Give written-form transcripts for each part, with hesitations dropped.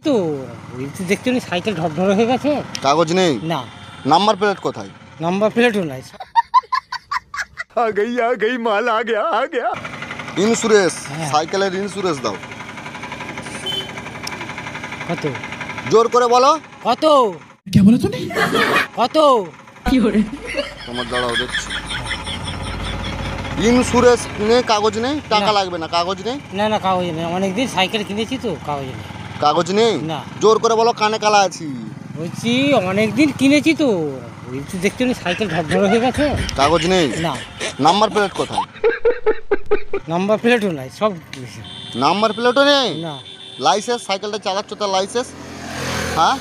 তো ওই তো দেখতে নি সাইকেল ঢরঢর হয়ে গেছে। কাগজ নেই? না। নাম্বার প্লেট কোথায়? নাম্বার প্লেটও নাই। आ गई माल आ गया। ইন্স্যুরেন্স, সাইকেলের ইন্স্যুরেন্স দাও। কত? জোর করে বলো। কত? क्या बोला तूने? কত? তোমার দাঁড়াও দেখছি। ইন্স্যুরেন্স নেই, কাগজ নেই, টাকা লাগবে না, কাগজ নেই। না না কাগজ নেই, অনেকদিন সাইকেল কিনেছি তো, কাগজ নেই। কাগজ নেই? না। জোর করে বলো, কানে কালা আছি। বলছি অনেকদিন কিনেছি তো ওই তো দেখতে নি সাইকেল ঢরঢর হয়ে গেছে। কাগজ নেই? না। নাম্বার প্লেট কোথায়? নাম্বার প্লেটও নাই, সব কিনেছি। নাম্বার প্লেটও নেই? না। লাইসেন্স, সাইকেলটা চালাচ্ছ তার লাইসেন্স? হ্যাঁ,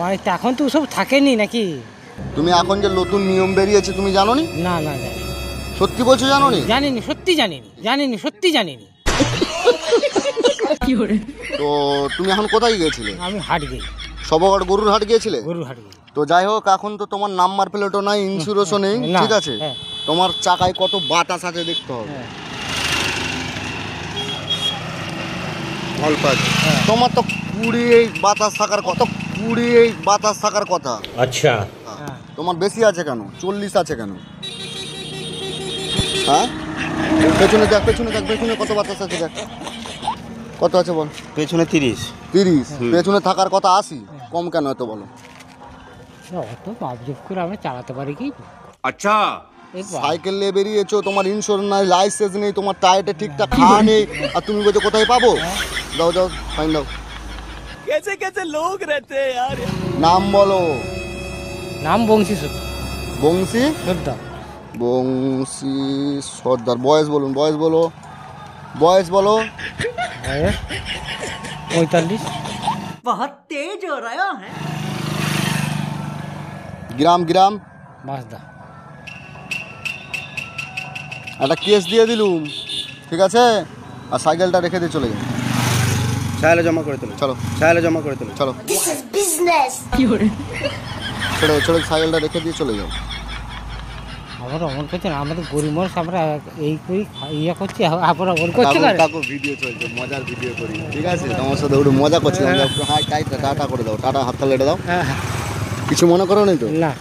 অনেকটা এখন তো সব থাকেনি নাকি? তুমি এখন যে নতুন নিয়ম বেরিয়েছে তুমি জানো নি? না না জানি। সত্যি বলছো জানো নি? জানিনি, সত্যি জানিনি, সত্যি জানিনি। তো তুমি এখন কোথায় গিয়েছিলে? আমি হাট গেই, সবগড় গরুর হাট গিয়েছিলে? গরুর হাট গেই। তো যাই হোক, এখন তো তোমার নাম্বার প্লেটও নাই, ইন্স্যুরেন্সও নেই, না, ঠিক আছে? হ্যাঁ। তোমার চাকায় কত বাতাস আছে দেখতে হবে। হ্যাঁ। অল্প আছে। হ্যাঁ। তোমার তো 20 বাতাস থাকার কথা, 20 বাতাস থাকার কথা। अच्छा হ্যাঁ। তোমার বেশি আছে কেন? 40 আছে কেন? হ্যাঁ, পেছনে দেখ, পেছনে কত বাতাস আছে দেখ। কত আছে বল? পেছনে 30। 30। পেছনে থাকার কথা 80, কম কেন এত বলো? অত মাপজোপ করে আমরা চালাতে পারি কি? अच्छा এই বাবা, সাইকেল নিয়ে বেরিয়েছো, তোমার ইন্স্যুরেন্স নাই, লাইসেন্স নেই, তোমার টায়ারে ঠিকঠাক খাওয়া নেই, আর তুমি বলছো কোথায় পাবো? দাও ফাইন দাও। कैसे लोग रहते हैं यार। নাম বলো। নাম বংশী সর্দার। বংশী সর্দার। বংশী সর্দার। বয়স বলুন, বয়স বলো। বয়স 45। গ্রাম বাসদা। একটা কেস দিয়ে দিলুম, ঠিক আছে? আর সাইকেলটা রেখে দিয়ে চলে যাও। সাইলে জমা করে তোলো, চলো সাইলে জমা করে তোলো। চলো, ছেড়ে সাইকেলটা রেখে দিয়ে চলে যাও। আমরা অমন করছি না, আমাদের গরিব মানুষ, আমরা এই করি ইয়ে করছি, আমরা অমন করছি না। কাকু ভিডিও চলছে, মজার ভিডিও করি, ঠিক আছে? তোমার সাথে একটু মজা করছিলাম। হাই টাটা করে দাও, টাটা, হাতটা লেটে দাও। হ্যাঁ, কিছু মনে করো নি তো? না।